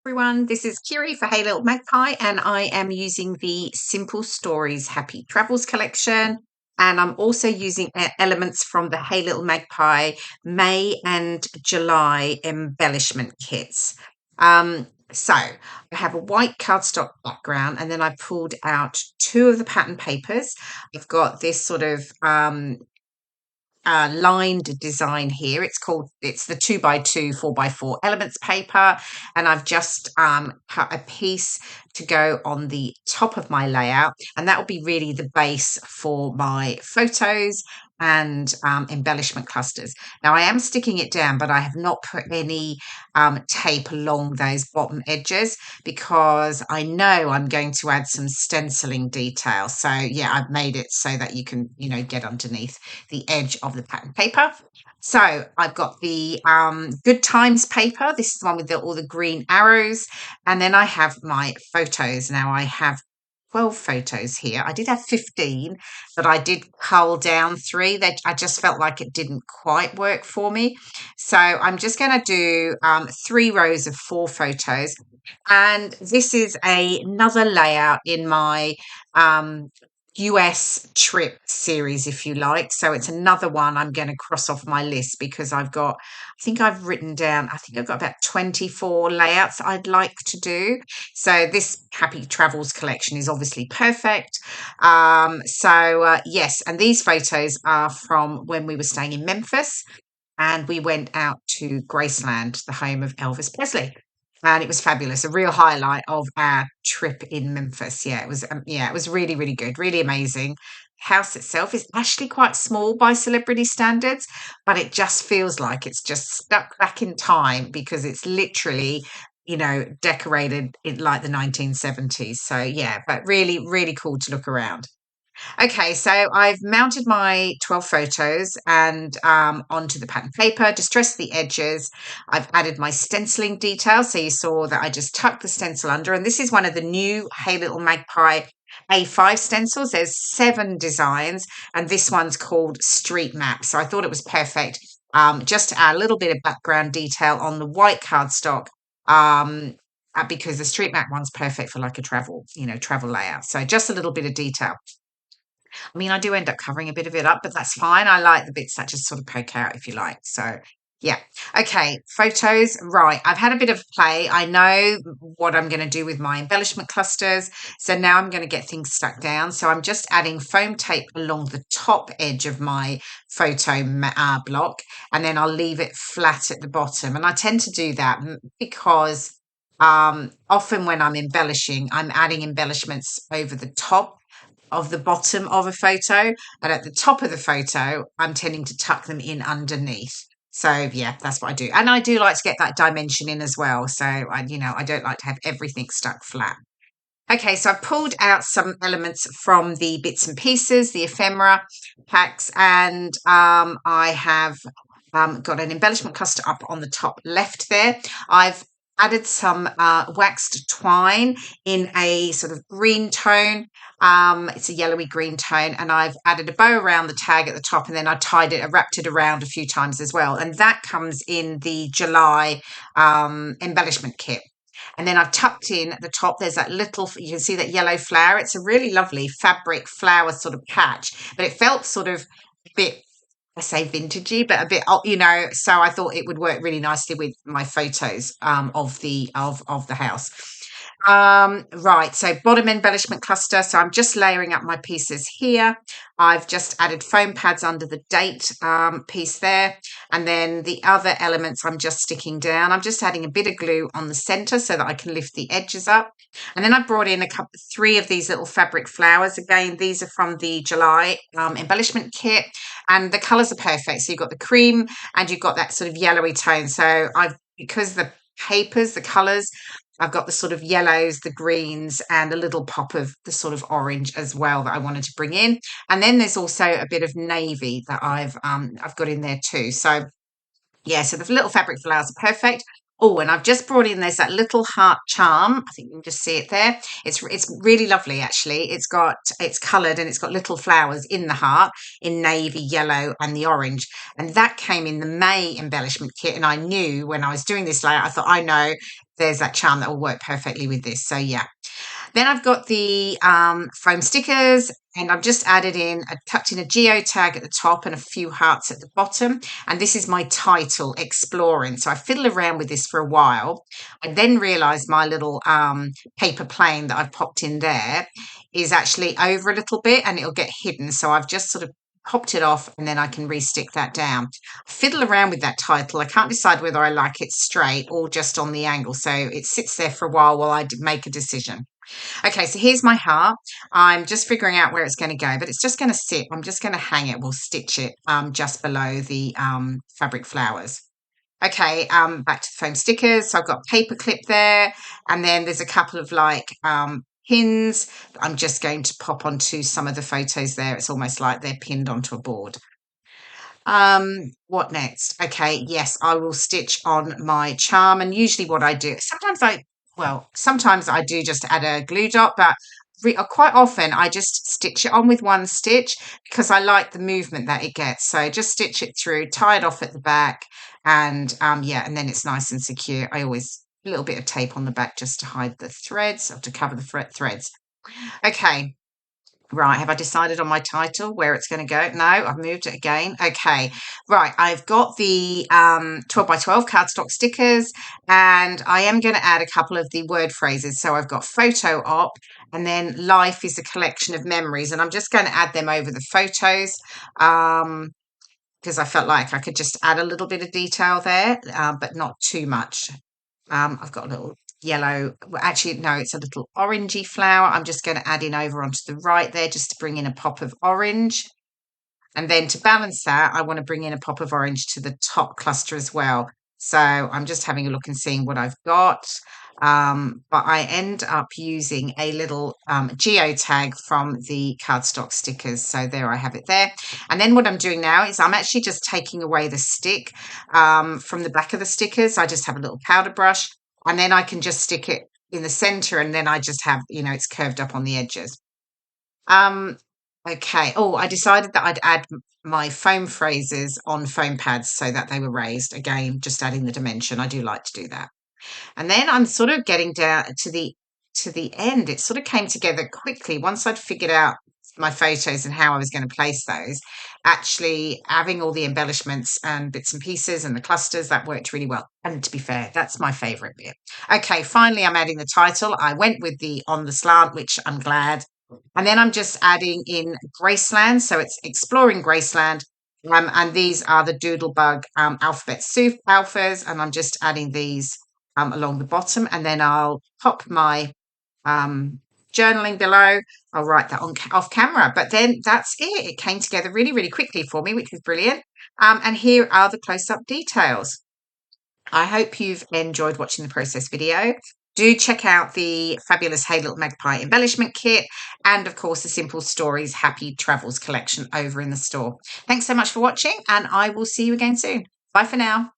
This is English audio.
Everyone, this is Kiri for Hey Little Magpie, and I am using the Simple Stories Happy Travels collection. And I'm also using elements from the Hey Little Magpie May and July embellishment kits. So I have a white cardstock background, and then I pulled out two of the pattern papers. I've got this sort of lined design here. It's the 2x2 4x4 elements paper, and I've just cut a piece to go on the top of my layout, and that will be really the base for my photos and embellishment clusters. Now I am sticking it down, but I have not put any tape along those bottom edges because I know I'm going to add some stenciling detail. So yeah, I've made it so that you can, get underneath the edge of the pattern paper. So I've got the Good Times paper. This is the one with all the green arrows. And then I have my photos. Now I have 12 photos here. I did have 15, but I did cull down 3. I just felt like it didn't quite work for me. So I'm just going to do 3 rows of 4 photos. And this is another layout in my US trip series, if you like. So it's another one I'm going to cross off my list because I think I've written down, I think I've got about 24 layouts I'd like to do. So this Happy Travels collection is obviously perfect. Yes, and these photos are from when we were staying in Memphis and we went out to Graceland, the home of Elvis Presley. And it was fabulous, a real highlight of our trip in Memphis. Yeah, it was really, really good, really amazing. House itself is actually quite small by celebrity standards, but it just feels like it's just stuck back in time because it's literally, decorated in like the 1970s. So yeah, but really, really cool to look around. Okay, so I've mounted my 12 photos and onto the pattern paper, distressed the edges. I've added my stenciling details. So you saw that I just tucked the stencil under. And this is one of the new Hey Little Magpie A5 stencils. There's 7 designs, and this one's called Street Map. So I thought it was perfect just to add a little bit of background detail on the white cardstock. Because the street map one's perfect for like a travel layout. So just a little bit of detail. I mean, I do end up covering a bit of it up, but that's fine. I like the bits that just sort of poke out, if you like. So, yeah. Okay, photos. Right. I've had a bit of play. I know what I'm going to do with my embellishment clusters. So now I'm going to get things stuck down. So I'm just adding foam tape along the top edge of my photo block, and then I'll leave it flat at the bottom. And I tend to do that because often when I'm embellishing, I'm adding embellishments over the top of the bottom of a photo, and at the top of the photo I'm tending to tuck them in underneath. So yeah, that's what I do, and I do like to get that dimension in as well. So I don't like to have everything stuck flat. Okay, so I've pulled out some elements from the bits and pieces, the ephemera packs, and I have got an embellishment cluster up on the top left there. I've added some waxed twine in a sort of green tone. It's a yellowy green tone, and I've added a bow around the tag at the top, and then I wrapped it around a few times as well. And that comes in the July embellishment kit. And then I've tucked in at the top, there's that little, you can see that yellow flower. It's a really lovely fabric flower sort of patch, but it felt sort of a bit, I say vintagey, but a bit, so I thought it would work really nicely with my photos of the house. Right, so bottom embellishment cluster. So I'm just layering up my pieces here. I've just added foam pads under the date piece there. And then the other elements I'm just sticking down. I'm just adding a bit of glue on the center so that I can lift the edges up. And then I brought in 3 of these little fabric flowers. Again, these are from the July embellishment kit, and the colors are perfect. So you've got the cream and you've got that sort of yellowy tone. So because the papers, the colors, I've got the sort of yellows, the greens, and a little pop of the sort of orange as well that I wanted to bring in. And then there's also a bit of navy that I've got in there too. So yeah, so the little fabric flowers are perfect. Oh, and I've just brought in, there's that little heart charm. I think you can just see it there. It's really lovely, actually. It's coloured and it's got little flowers in the heart in navy, yellow, and the orange. And that came in the May embellishment kit. And I knew when I was doing this layout, I thought, I know there's that charm that will work perfectly with this. So yeah. Then I've got the foam stickers, and I've just added in, I tucked in a geotag at the top and a few hearts at the bottom. And this is my title, Exploring. So I fiddled around with this for a while. I then realised my little paper plane that I've popped in there is actually over a little bit and it'll get hidden. So I've just sort of popped it off and then I can re-stick that down. Fiddle around with that title. I can't decide whether I like it straight or just on the angle. So it sits there for a while I make a decision. Okay, so here's my heart. I'm just figuring out where it's going to go, but it's just going to sit. I'm just going to hang it. We'll stitch it just below the fabric flowers. Okay, back to the foam stickers. So I've got paper clip there, and then there's a couple of like pins. I'm just going to pop onto some of the photos there. It's almost like they're pinned onto a board. What next? Okay, yes, I will stitch on my charm, and usually what I do, sometimes I do just add a glue dot, but quite often I just stitch it on with one stitch because I like the movement that it gets. So just stitch it through, tie it off at the back, and yeah, and then it's nice and secure. I always a little bit of tape on the back just to hide the threads or to cover the threads. Okay. Right, have I decided on my title, where it's going to go? No, I've moved it again. Okay, right, I've got the 12 by 12 cardstock stickers, and I am going to add a couple of the word phrases. So I've got photo op, and then life is a collection of memories, and I'm just going to add them over the photos because I felt like I could just add a little bit of detail there, but not too much. I've got a little yellow, well, actually, no, it's a little orangey flower. I'm just going to add in over onto the right there just to bring in a pop of orange. And then to balance that, I want to bring in a pop of orange to the top cluster as well. So I'm just having a look and seeing what I've got. But I end up using a little geotag from the cardstock stickers. So there I have it there. And then what I'm doing now is I'm actually just taking away the stick from the back of the stickers. I just have a little powder brush and then I can just stick it in the center and then I just have, it's curved up on the edges. Okay. Oh, I decided that I'd add my foam phrases on foam pads so that they were raised. Again, just adding the dimension. I do like to do that. And then I'm sort of getting down to the end. It sort of came together quickly once I'd figured out my photos and how I was going to place those. Actually, having all the embellishments and bits and pieces and the clusters, that worked really well. And to be fair, that's my favourite bit. Okay, finally, I'm adding the title. I went with the on the slant, which I'm glad. And then I'm just adding in Graceland. So it's Exploring Graceland. And these are the Doodlebug alphabet soup alphas. And I'm just adding these along the bottom. And then I'll pop my journaling below. I'll write that on off camera. But then that's it. It came together really, really quickly for me, which was brilliant. And here are the close-up details. I hope you've enjoyed watching the process video. Do check out the fabulous Hey Little Magpie embellishment kit and, of course, the Simple Stories Happy Travels collection over in the store. Thanks so much for watching, and I will see you again soon. Bye for now.